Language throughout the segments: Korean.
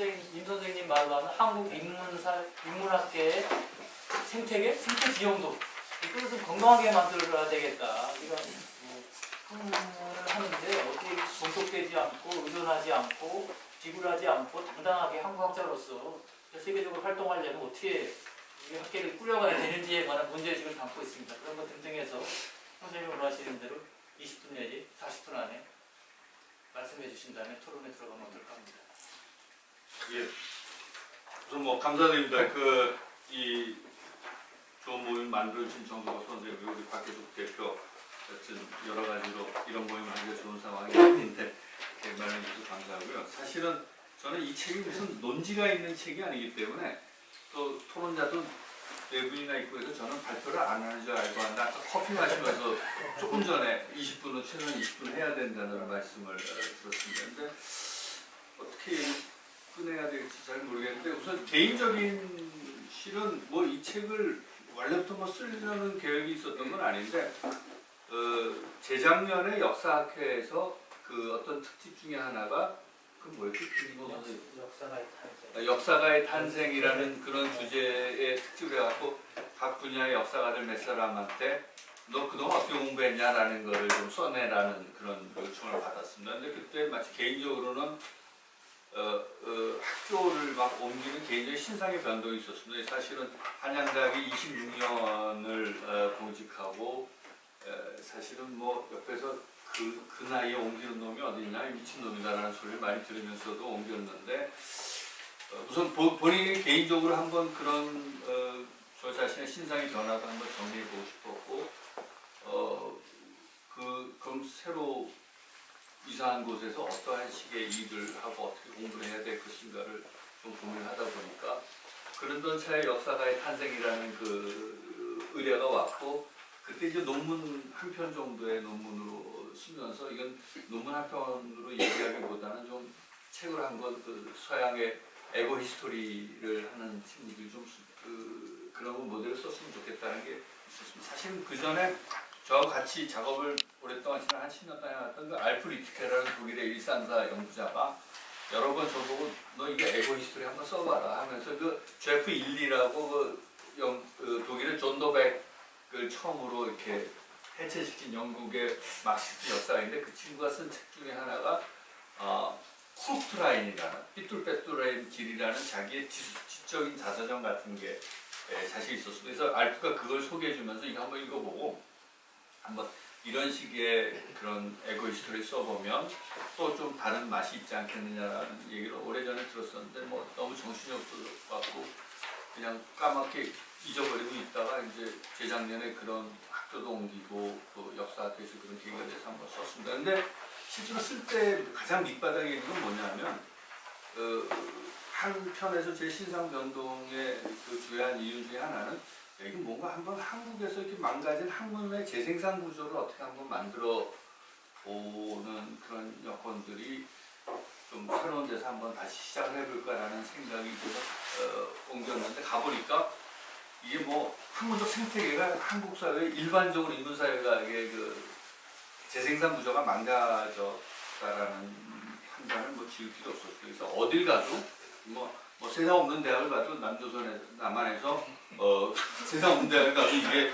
임 선생님 말로 하는 한국 인문학계의 생태계, 생태 지형도 이걸 좀 건강하게 만들어야 되겠다. 우리가 학문을 하는데 어떻게 종속되지 않고 의존하지 않고 비굴하지 않고 당당하게 한국 학자로서 세계적으로 활동하려면 어떻게 이 학계를 꾸려가야 되는지에 관한 문제의식을 담고 있습니다. 그런 것 등등해서 선생님이 원하시는 대로 20분 내지 40분 안에 말씀해 주신 다음에 토론에 들어가면 어떨까 합니다. 예. 우선 뭐 감사드립니다. 이 좋은 모임 만들어주신 정동호 선생님 그리고 우리 박계숙 대표 같은 여러 가지로 이런 모임을 하기가 좋은 상황이 아닌데 말해 주셔서 감사하고요. 사실은 저는 이 책이 무슨 논지가 있는 책이 아니기 때문에 또 토론자도 네 분이나 있고 해서 저는 발표를 안 하는 줄 알고 한다. 아까 커피 마시면서 조금 전에 20분은 최소한 20분 해야 된다는 말씀을 들었습니다. 근데 어떻게 꺼내야 될지 잘 모르겠는데 우선 개인적인 실은 뭐 이 책을 원래부터 뭐 쓰려는 계획이 있었던 건 아닌데 재작년에 역사학회에서 그 어떤 특집 중에 하나가 그 뭐였지? 역사가의 탄생이라는 그런 주제의 특집을 해갖고 각 분야의 역사가들 몇 사람한테 너 그동안 어떻게 공부했냐라는 거를 좀 써내라는 그런 요청을 받았습니다. 근데 그때 마치 개인적으로는 학교를 막 옮기는 개인적인 신상의 변동이 있었습니다. 사실은 한양대학이 26년을 공직하고 사실은 뭐 옆에서 그 나이에 옮기는 놈이 어딨냐 미친놈이다라는 소리를 많이 들으면서도 옮겼는데 우선 본인이 개인적으로 한번 그런 저 자신의 신상의 변화도 한번 정리해보고 싶었고 그럼 새로 이사한 곳에서 어떠한 식의 일을 하고 어떻게 공부를 해야 될 것인가를 좀 고민을 하다 보니까 그러던 차에 역사가의 탄생이라는 그 의뢰가 왔고 그때 이제 논문 한 편 정도의 논문으로 쓰면서 이건 논문 한 편으로 얘기하기보다는 좀 책으로 한권 그 서양의 에고 히스토리를 하는 친구들이 좀 그런 모델을 썼으면 좋겠다는 게 있었습니다. 사실 그 전에 저하고 같이 작업을 오랫동안 지난 한 10년 동안 해왔던 그 알프 리트케라는 독일의 일산사 연구자가 여러 번 저보고 너 이게 에고 히스토리 한번 써봐라 하면서 그 제프 일리라고 그 독일의 존 도백을 처음으로 이렇게 해체시킨 영국의 막시스트 역사인데 그 친구가 쓴 책 중에 하나가 크루프트라인이라는 삐뚤빼뚤의 길이라는 자기의 지적인 자서전 같은 게 자식이 있었습니다. 그래서 알프가 그걸 소개해주면서 이거 한번 읽어보고 한번 이런 식의 그런 에고 히스토리를 써보면 또 좀 다른 맛이 있지 않겠느냐라는 얘기를 오래전에 들었었는데 뭐 너무 정신이 없어갖고 그냥 까맣게 잊어버리고 있다가 이제 재작년에 그런 학교도 옮기고 또 역사학교에서 그런 계기가 돼서 한번 썼습니다. 근데 실제로 쓸 때 가장 밑바닥에 있는 건 뭐냐면 한편에서 제 신상 변동의 그 주요한 이유 중에 하나는 이게 뭔가 한번 한국에서 이렇게 망가진 학문의 재생산 구조를 어떻게 한번 만들어 보는 그런 여건들이 좀 새로운 데서 한번 다시 시작을 해볼까라는 생각이 들어서 옮겼는데 가보니까 이게 뭐 학문적 생태계가 한국 사회 일반적으로 인문사회가의 그 재생산 구조가 망가졌다라는 판단을 뭐 지을 필요 없었어요. 그래서 어딜 가도 뭐 세상 없는 대학을 가도 남한에서 세상 없는 대학을 가도 이게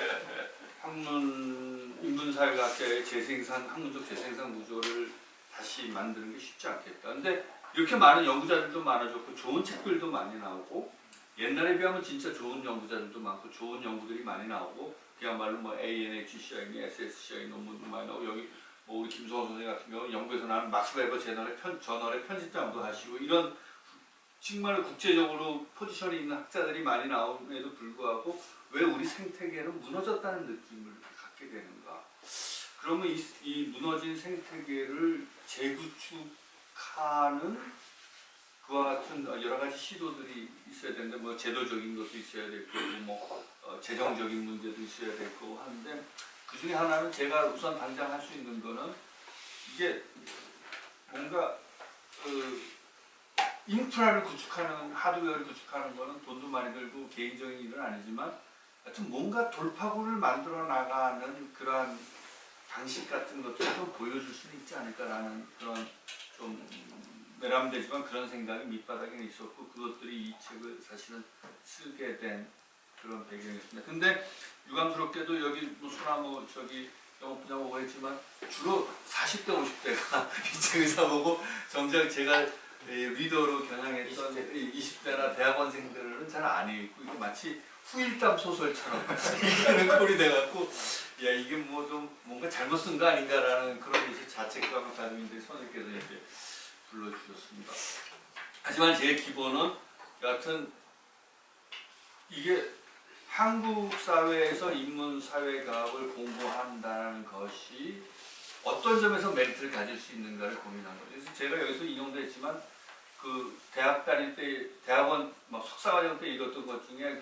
인문사회학계의 학문적 재생산 구조를 다시 만드는 게 쉽지 않겠다. 근데 이렇게 많은 연구자들도 많아졌고 좋은 책들도 많이 나오고 옛날에 비하면 진짜 좋은 연구자들도 많고 좋은 연구들이 많이 나오고 그야말로 뭐 ANHCI, SSCI 논문도 많이 나오고 여기 뭐 우리 김성호 선생님 같은 경우는 영국에서 나는 막스 웨버 저널의 편집장도 하시고 이런 정말 국제적으로 포지션이 있는 학자들이 많이 나옴에도 불구하고 왜 우리 생태계는 무너졌다는 느낌을 갖게 되는가? 그러면 이 무너진 생태계를 재구축하는 그와 같은 여러 가지 시도들이 있어야 되는데 뭐 제도적인 것도 있어야 될 거고 뭐 재정적인 문제도 있어야 될 거고 하는데 그 중에 하나는 제가 우선 당장 할 수 있는 거는 이게 뭔가 인프라를 구축하는 하드웨어를 구축하는 거는 돈도 많이 들고 개인적인 일은 아니지만 하여튼 뭔가 돌파구를 만들어 나가는 그러한 방식 같은 것들을 좀 보여줄 수는 있지 않을까라는 그런 좀 외람되지만 그런 생각이 밑바닥에 있었고 그것들이 이 책을 사실은 쓰게 된 그런 배경이었습니다. 근데 유감스럽게도 여기 뭐 소나무 저기 영업부장 오고 했지만 주로 40대 50대가 이 책을 사보고 정작 제가 리더로 겨냥했던 20대나 대학원생들은 잘 안 읽고 이게 마치 후일담 소설처럼 읽는 꼴이 돼갖고 야 이게 뭐 좀 뭔가 잘못 쓴 거 아닌가라는 그런 이제 자책감을 가지고 있는데 선생님께서 이제 불러주셨습니다. 하지만 제 기본은 여하튼 이게 한국 사회에서 인문 사회과학을 공부한다는 것이 어떤 점에서 메리트를 가질 수 있는가를 고민한 거죠. 그래서 제가 여기서 인용도 했지만 그 대학 다닐 때 대학원 막 석사과정 때 읽었던 것 중에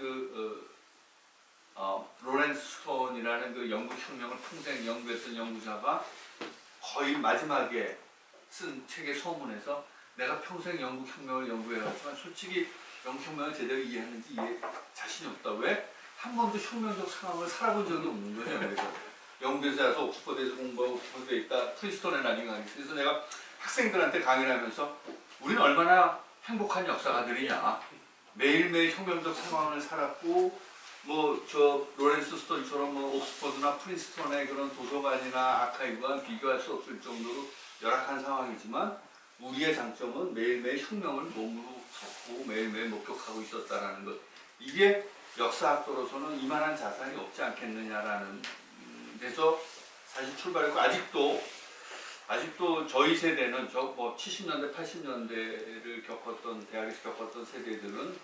로렌스 스톤이라는 그 영국혁명을 평생 연구했던 연구자가 거의 마지막에 쓴 책의 소문에서 내가 평생 영국혁명을 연구해왔지만 솔직히 영국혁명을 제대로 이해하는지 이해 자신이 없다. 왜? 한 번도 혁명적 상황을 살아본 적이 없는 거예요. 그래서 영국에서 와서 옥스퍼드에서 공부하고 옥스퍼드에 있다 프린스턴에 나중에 가겠어. 그래서 내가 학생들한테 강의를 하면서 우리는 얼마나 행복한 역사가들이냐. 매일매일 혁명적 상황을 살았고 뭐 저 로렌스 스톤처럼 뭐 옥스퍼드나 프린스턴의 그런 도서관이나 아카이브와 비교할 수 없을 정도로 열악한 상황이지만 우리의 장점은 매일매일 혁명을 몸으로 겪고 매일매일 목격하고 있었다라는 것. 이게 역사학도로서는 이만한 자산이 없지 않겠느냐라는 데서 사실 출발했고 아직도 저희 세대는 저 뭐 70년대 80년대를 겪었던 대학에서 겪었던 세대들은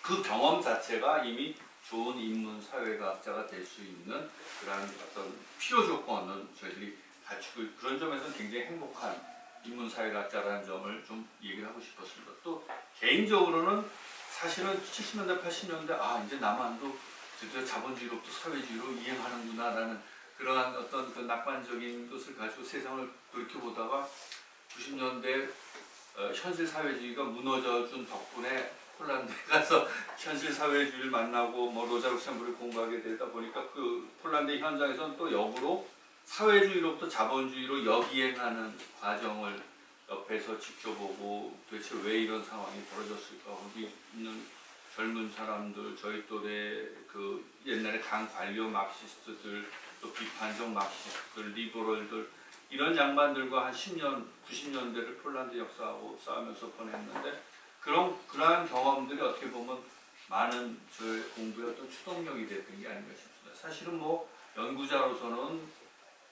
그 경험 자체가 이미 좋은 인문 사회과학자가 될 수 있는 그런 어떤 필요 조건은 저희들이 갖추고 그런 점에서는 굉장히 행복한 인문 사회과학자라는 점을 좀 얘기를 하고 싶었습니다. 또 개인적으로는 사실은 70년대 80년대 이제 남한도 드디어 자본주의로부터 사회주의로 이행하는구나라는 그러한 어떤 그 낙관적인 것을 가지고 세상을 돌이켜보다가 90년대 현실 사회주의가 무너져준 덕분에 폴란드에 가서 현실 사회주의를 만나고 뭐 로자 룩셈부르크를 공부하게 되다 보니까 그 폴란드 현장에서는 또 역으로 사회주의로부터 자본주의로 역이행하는 과정을 옆에서 지켜보고 도대체 왜 이런 상황이 벌어졌을까. 거기 있는 젊은 사람들, 저희 또래 그 옛날에 당 관료 막시스트들, 또 비판적 막시스트들, 리버럴들 이런 양반들과 한 10년, 90년대를 폴란드 역사하고 싸우면서 보냈는데 그러한 경험들이 어떻게 보면 많은 저의 공부의 어떤 추동력이 됐던 게 아닌가 싶습니다. 사실은 뭐 연구자로서는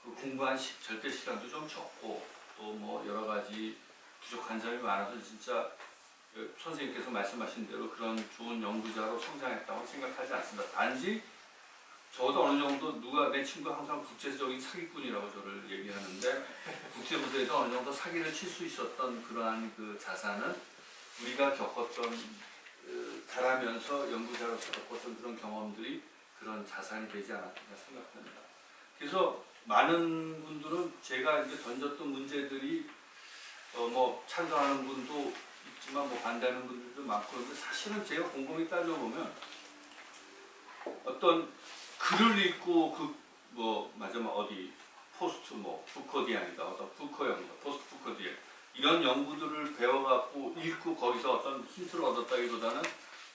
그 공부한 절대 시간도 좀 적고 또 뭐 여러 가지 부족한 점이 많아서 진짜 선생님께서 말씀하신 대로 그런 좋은 연구자로 성장했다고 생각하지 않습니다. 단지 저도 어느 정도 내 친구가 항상 국제적인 사기꾼이라고 저를 얘기하는데 국제무대에서 어느 정도 사기를 칠 수 있었던 그러한 그 자산은 우리가 겪었던 자라면서 연구자로서 겪었던 그런 경험들이 그런 자산이 되지 않았나 생각합니다. 그래서 많은 분들은 제가 이제 던졌던 문제들이 뭐 찬성하는 분도 있지만 뭐 반대하는 분들도 많고 그런데 사실은 제가 곰곰이 따져보면 어떤 글을 읽고 그 뭐 마지막 어디 포스트 뭐 푸커디안이다 어떤 푸커형이다 포스트 푸커디안 이런 연구들을 배워갖고 읽고 거기서 어떤 힌트를 얻었다기보다는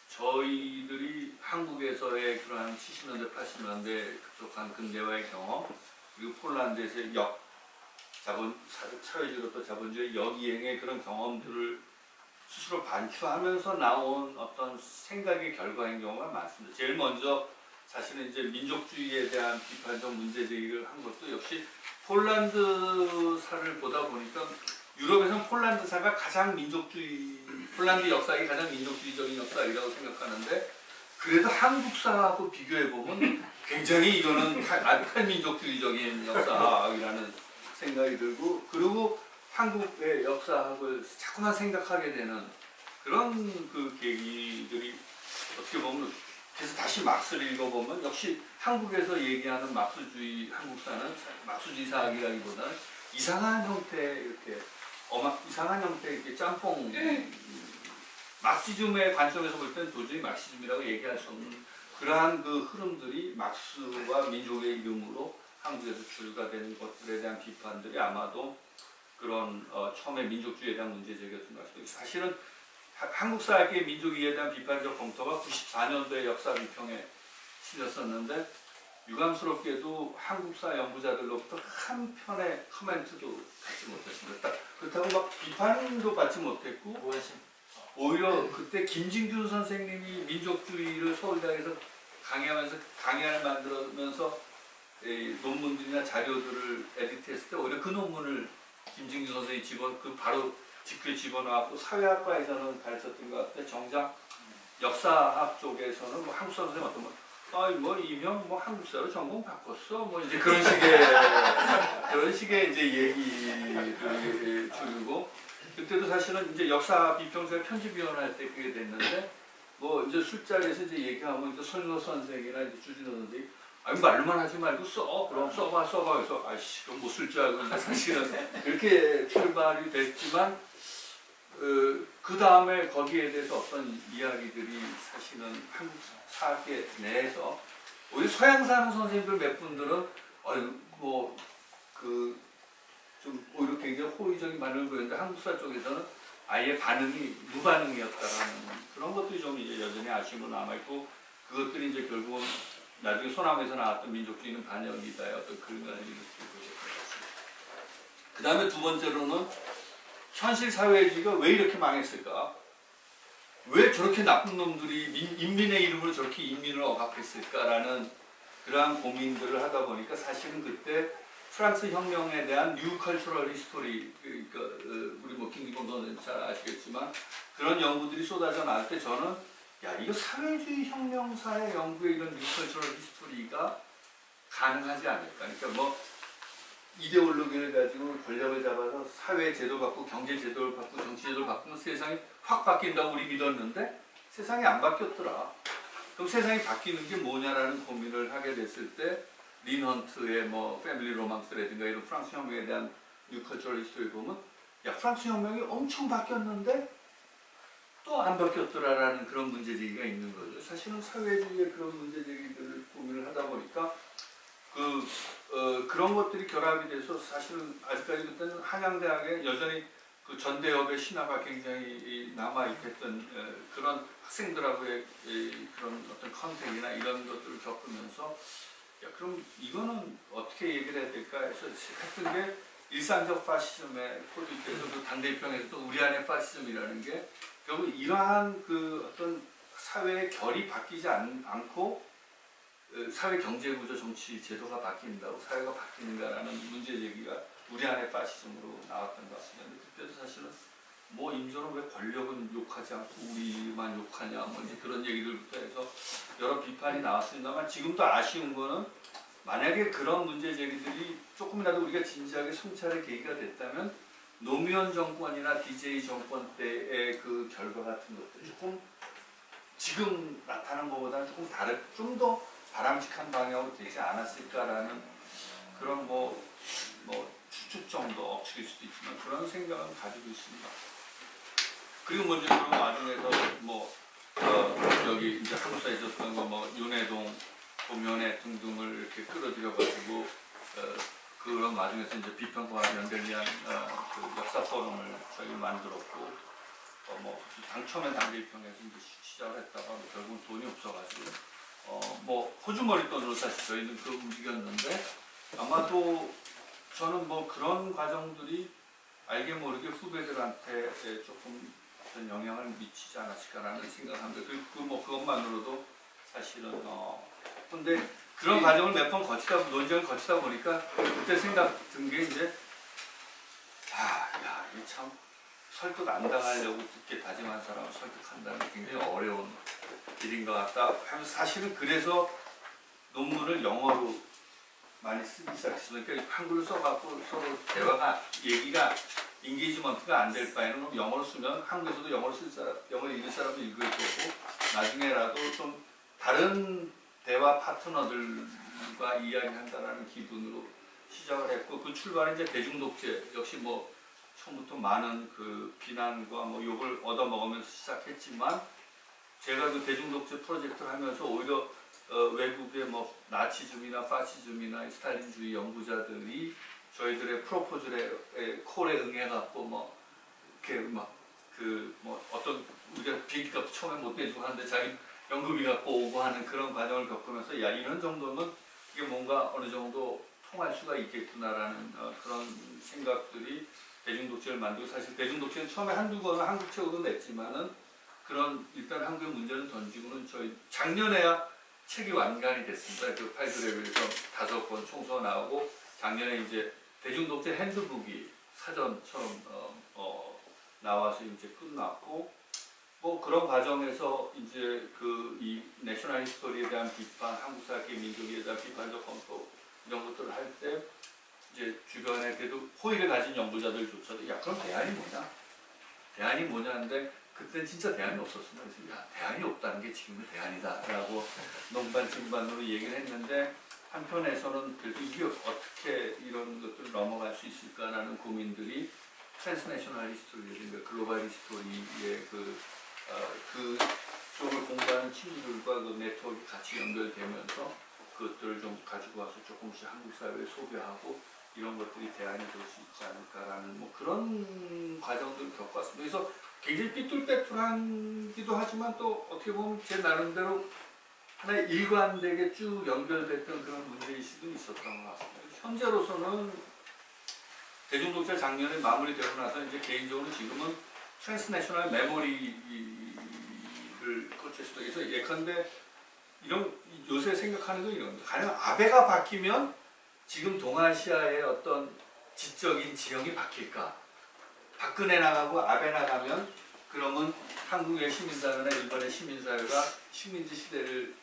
저희들이 한국에서의 그러한 70년대 80년대 급속한 근대화의 경험 그리고 폴란드에서의 사회주의로부터 자본주의 역이행의 그런 경험들을 스스로 반추하면서 나온 어떤 생각의 결과인 경우가 많습니다. 제일 먼저 사실은 이제 민족주의에 대한 비판적 문제 제기를 한 것도 역시 폴란드사를 보다 보니까 유럽에서는 폴란드사가 가장 폴란드 역사가 가장 민족주의적인 역사이라고 생각하는데 그래도 한국사하고 비교해보면 굉장히 이거는 탈민족주의적인 역사이라는 생각이 들고 그리고 한국의 역사학을 자꾸만 생각하게 되는 그런 그 계기들이 어떻게 보면 그래서 다시 막스를 읽어보면 역시 한국에서 얘기하는 막스주의 한국사는 막스주의 사학이라기보다는 이상한 형태 이렇게 이상한 형태 이렇게 짬뽕 막시즘의 관점에서 볼 때는 도저히 막시즘이라고 얘기할 수 없는 그러한 그 흐름들이 막스와 민족의 이름으로 한국에서 주류가 된 것들에 대한 비판들이 아마도 그런 처음에 민족주의에 대한 문제 제기였던 것 같습니다. 사실은 한국사학계의 민족주의에 대한 비판적 검토가 94년도에 역사 비평에 실렸었는데 유감스럽게도 한국사 연구자들로부터 한 편의 코멘트도 받지 못했습니다. 그렇다고 막 비판도 받지 못했고 오히려 그때 김진균 선생님이 민족주의를 서울대학에서 강의하면서 강의를 만들면서 논문들이나 자료들을 에디트했을 때 오히려 그 논문을 김진균 선생님이 바로 직후에 집어넣었고 사회학과에서는 가르쳤던 것 같은데 정작 역사학 쪽에서는 뭐 한국사 선생님 어떤 뭐 이명 뭐 한국사로 전공 바꿨어 뭐 이제 그런 식의 이제 얘기들이 줄이고 그때도 사실은 이제 역사 비평자 편집위원 할 때 그게 됐는데 뭐 이제 술자리에서 이제 얘기하면 이제 설노 선생이나 이제 주진호 선생이 아니 말만 하지 말고 써 그럼 써봐 그래서 아이씨 그럼 못 쓸 줄 알고 사실은 이렇게 출발이 됐지만 그 다음에 거기에 대해서 어떤 이야기들이 사실은 한국 사학계 내에서 우리 서양 사는 선생님들 몇 분들은 좀 오히려 굉장히 호의적인 반응을 보였는데 한국사 쪽에서는 아예 반응이 무반응이었다라는 그런 것들이 좀 이제 여전히 아쉬움으로 남아있고 그것들이 이제 결국은 나중에 소남에서 나왔던 민족주의는 반역이다의 어떤 그런 얘기를 듣고 있었던 것 같습니다. 그 다음에 두 번째로는 현실 사회주의가 왜 이렇게 망했을까? 왜 저렇게 나쁜 놈들이 인민의 이름으로 저렇게 인민을 억압했을까라는 그러한 고민들을 하다 보니까 사실은 그때 프랑스 혁명에 대한 뉴 컬처럴 히스토리, 그러니까 우리 뭐 김기범 선생님 잘 아시겠지만 그런 연구들이 쏟아져 나올 때 저는 야 이거 사회주의 혁명사의 연구에 이런 뉴 컬처럴 히스토리가 가능하지 않을까? 그러니까 뭐 이데올로기를 가지고 권력을 잡아서 사회 제도 바꾸고 경제 제도를 바꾸고 정치 제도를 바꾸면 세상이 확 바뀐다고 우리 믿었는데 세상이 안 바뀌었더라. 그럼 세상이 바뀌는 게 뭐냐라는 고민을 하게 됐을 때 린헌트의 뭐 패밀리 로망스라든가 이런 프랑스 혁명에 대한 뉴컬처럴 히스토리 보면 야 프랑스 혁명이 엄청 바뀌었는데 또 안 바뀌었더라라는 그런 문제 제기가 있는 거죠. 사실은 사회주의의 그런 문제 제기들을 고민을 하다 보니까 그런 것들이 결합이 돼서 사실은 아직까지 그때는 한양대학에 여전히 그 전대협의 신화가 굉장히 남아있겠던 그런 학생들하고의 그런 어떤 컨택이나 이런 것들을 겪으면서 야 그럼 이거는 어떻게 얘기를 해야 될까 해서 했던 게 일상적 파시즘의 폴리티에서도 당대입형에서도 우리 안의 파시즘이라는 게 결국 이러한 그 어떤 사회의 결이 바뀌지 않고 사회 경제 구조 정치 제도가 바뀐다고 사회가 바뀌는가라는 문제 제기가 우리 안의 파시즘으로 나왔던 것 같습니다. 근데 그때도 사실은 뭐 임조는 왜 권력은 욕하지 않고 우리만 욕하냐 뭐 이제 그런 얘기들부터 해서 여러 비판이 나왔습니다만 지금도 아쉬운 거는 만약에 그런 문제 제기들이 조금이라도 우리가 진지하게 성찰의 계기가 됐다면 노무현 정권이나 DJ 정권 때의 그 결과 같은 것들 조금 지금 나타난 것보다는 조금 좀 더 바람직한 방향으로 되지 않았을까라는 그런 뭐 추측 정도 억측일 수도 있지만 그런 생각은 가지고 있습니다. 그리고 먼저 그런 와중에서 여기 이제 한국사에 있었던 거 뭐 윤회동, 고면회 등등을 이렇게 끌어들여가지고 그런 와중에서 이제 비평과 연결한 그 역사 포럼을 저희 만들었고 처음엔 당대입형에서 이제 시작을 했다가 결국 돈이 없어가지고 호주머니 돈으로 사실 저희는 그 움직였는데 아마도 저는 그런 과정들이 알게 모르게 후배들한테 조금 어떤 영향을 미치지 않았을까라는 생각합니다. 그것만으로도 사실은 근데 그런 과정을 몇 번 논쟁을 거치다 보니까 그때 생각 든 게 이제 이게 참 설득 안 당하려고 굳게 다짐한 사람을 설득한다는 게 굉장히 어려운 일인 것 같다 하면서 사실은 그래서 논문을 영어로 많이 쓰기 시작했습니다. 그러니까 한글로 써갖고 서로 얘기가 인게이지먼트가 안 될 바에는 영어로 쓰면 한국에서도 영어로 읽을 사람도 읽을 거고 나중에라도 좀 다른 대화 파트너들과 이야기한다라는 기분으로 시작을 했고 그 출발은 이제 대중독재 역시 처음부터 많은 그 비난과 욕을 얻어먹으면서 시작했지만 제가 그 대중독재 프로젝트를 하면서 오히려 외국의 나치즘이나 파시즘이나 스탈린주의 연구자들이 저희들의 프로포즈에 콜에 응해갖고 뭐 이렇게 막 그 뭐 어떤 우리가 비행기값 처음에 못 내주고 하는데 자기 연금이 갖고 오고 하는 그런 과정을 겪으면서 야 이런 정도는 이게 뭔가 어느 정도 통할 수가 있겠구나라는 그런 생각들이 대중독재를 만들고 사실 대중독재는 처음에 한두 권은 한국책으로 냈지만은 그런 일단 한국의 문제를 던지고는 저희 작년에야 책이 완간이 됐습니다. 그 팔그레브에서 5권 총서가 나오고 작년에 이제 대중독재 핸드북이 사전처럼 나와서 이제 끝났고 뭐 그런 과정에서 이제 그 이 내셔널 히스토리에 대한 비판, 한국 사회의 민족에 대한 비판적 검토 이런 것들을 할 때 이제 주변에 그래도 호의를 가진 연구자들조차도 야 그럼 대안이 뭐냐? 대안이 뭐냐는데 그때는 진짜 대안이 없었습니다. 그래서 야 대안이 없다는 게 지금의 대안이다라고 농반 진반으로 얘기를 했는데 한편에서는 그래도 이게 어떻게 이런 것들을 넘어갈 수 있을까라는 고민들이 트랜스내셔널 히스토리라든가 글로벌 히스토리의 그 쪽을 공부하는 친구들과 그 네트워크가 같이 연결되면서 그것들을 좀 가지고 와서 조금씩 한국 사회에 소개하고 이런 것들이 대안이 될 수 있지 않을까라는 뭐 그런 과정들을 겪어왔습니다. 그래서 굉장히 삐뚤빼뚤하기도 하지만 또 어떻게 보면 제 나름대로 하나의 일관되게 쭉 연결됐던 그런 문제의식은 있었던 것 같습니다. 현재로서는 대중독재 작년에 마무리되고 나서 이제 개인적으로 지금은 트랜스내셔널 메모리를 거쳐서 해서 예컨대 이런 요새 생각하는 건 이런 거예요. 가령 아베가 바뀌면 지금 동아시아의 어떤 지적인 지형이 바뀔까? 박근혜 나가고 아베 나가면 그러면 한국의 시민사회나 일본의 시민사회가 식민지 시대를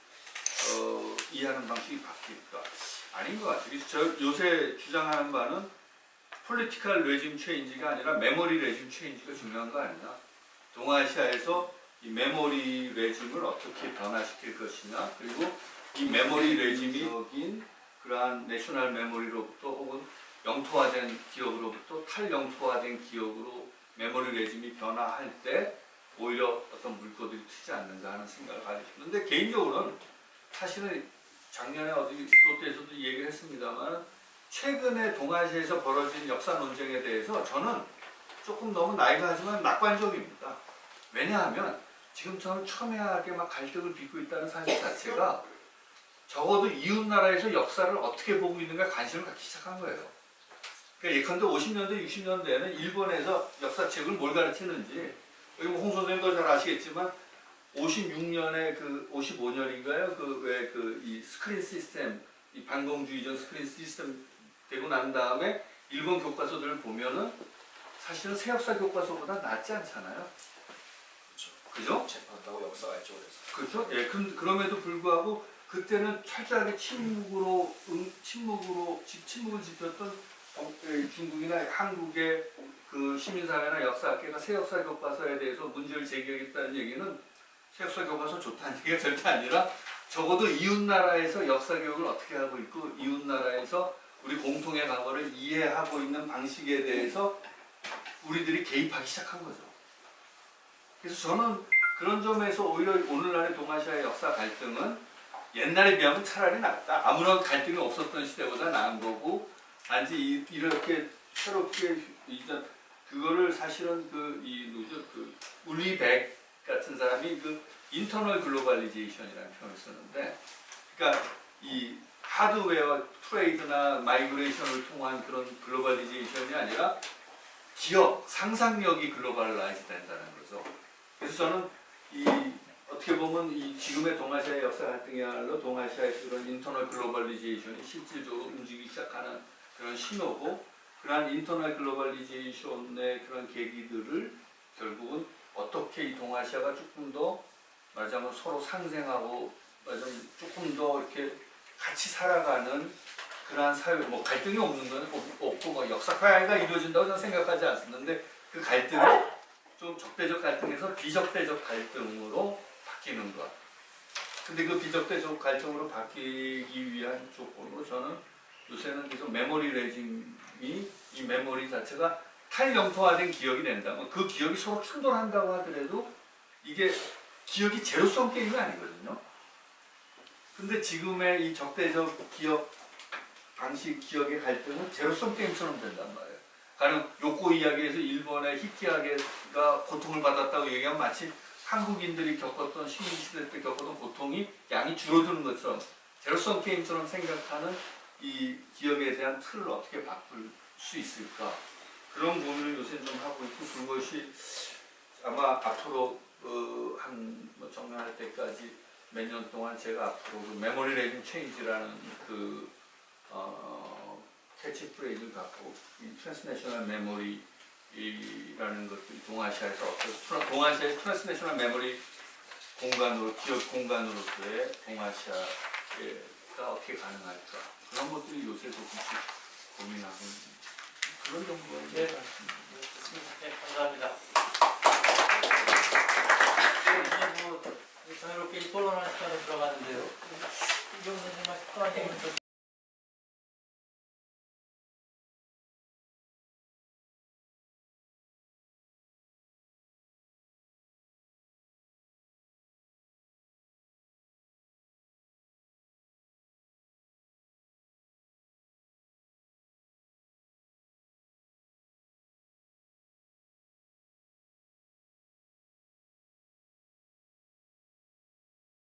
이해하는 방식이 바뀔까? 아닌 것 같아요. 그래서 저 요새 주장하는 바는 폴리티컬 레짐 체인지가 아니라 메모리 레짐 체인지가 중요한 거 아니냐. 동아시아에서 이 메모리 레짐을 어떻게 변화시킬 것이냐. 그리고 이 메모리 레짐이 적인 그러한 내셔널 메모리로부터 혹은 영토화된 기억으로부터 탈영토화된 기억으로 메모리 레짐이 변화할 때 오히려 어떤 물꼬들이 트지 않는가 하는 생각을 가지고 있는데 개인적으로는 사실은 작년에 어디 그것에서도 얘기를 했습니다만 최근에 동아시아에서 벌어진 역사 논쟁에 대해서 저는 조금 너무 나이가 하지만 낙관적입니다. 왜냐하면 지금처럼 첨예하게 막 갈등을 빚고 있다는 사실 자체가 적어도 이웃나라에서 역사를 어떻게 보고 있는가 관심을 갖기 시작한 거예요. 그러니까 예컨대 50년대, 60년대에는 일본에서 역사책을 뭘 가르치는지 여기 뭐 홍 선생님도 잘 아시겠지만 56년에 그 55년인가요? 그 왜 그 이 스크린 시스템, 이 반공주의적 스크린 시스템 되고 난 다음에 일본 교과서들을 보면은 사실은 새 역사 교과서보다 낫지 않잖아요. 그죠? 재판한다고 역사가 이쪽으로 해서. 그렇죠? 예, 그럼에도 불구하고 그때는 철저하게 침묵을 지켰던 중국이나 한국의 그 시민사회나 역사학계가 새 역사 교과서에 대해서 문제를 제기하겠다는 얘기는 새 역사 교과서 좋다는 얘기가 절대 아니라 적어도 이웃나라에서 역사 교육을 어떻게 하고 있고 이웃나라에서 우리 공통의 과거를 이해하고 있는 방식에 대해서 우리들이 개입하기 시작한 거죠. 그래서 저는 그런 점에서 오히려 오늘날의 동아시아의 역사 갈등은 옛날에 비하면 차라리 낫다. 아무런 갈등이 없었던 시대보다 나은 거고 단지 이렇게 새롭게 이제 그거를 사실은 그 울리 백 같은 사람이 그 인터널 글로벌리제이션이라는 표현을 쓰는데 그러니까 이 하드웨어 트레이드나 마이그레이션을 통한 그런 글로벌리제이션이 아니라 기억, 상상력이 글로벌라이즈 된다는 거죠. 그래서 저는 어떻게 보면 이 지금의 동아시아의 역사 갈등이야말로 동아시아의 그런 인터널 글로벌리제이션이 실질적으로 움직이기 시작하는 그런 신호고 그러한 인터널 글로벌리제이션의 그런 계기들을 결국은 어떻게 이 동아시아가 조금 더 말하자면 서로 상생하고 말하자면 조금 더 이렇게 같이 살아가는 그러한 사회, 뭐 갈등이 없는 건 없고 뭐 역사화가 이루어진다고 저는 생각하지 않았는데 그 갈등이 좀 적대적 갈등에서 비적대적 갈등으로 바뀌는 것. 근데 그 비적대적 갈등으로 바뀌기 위한 조건으로 저는 요새는 계속 메모리 레짐이 이 메모리 자체가 탈영토화된 기억이 된다면 그 기억이 서로 충돌한다고 하더라도 이게 기억이 제로성 게임이 아니거든요. 근데 지금의 이 적대적 기억 당시 기억의 갈등은 제로섬 게임처럼 된단 말이에요. 가령 요코 이야기에서 일본의 히키하게가 고통을 받았다고 얘기하면 마치 한국인들이 겪었던 식민지시대 때 겪었던 고통이 양이 줄어드는 것처럼 제로섬 게임처럼 생각하는 이 기억에 대한 틀을 어떻게 바꿀 수 있을까, 그런 고민을 요새 좀 하고 있고, 그것이 아마 앞으로 뭐 정년할 때까지 몇 년 동안 제가 앞으로 그 메모리 레진 체인지라는 그 캐치프레이즈를 갖고 이 트랜스내셔널 메모리라는 것들이 동아시아에서 트랜스내셔널 메모리 공간으로, 기업 공간으로서의 동아시아가 어떻게 가능할까, 그런 것들이 요새 조금씩 고민하고 있는 그런 정도의 네. 말씀입니다. 네, 감사합니다.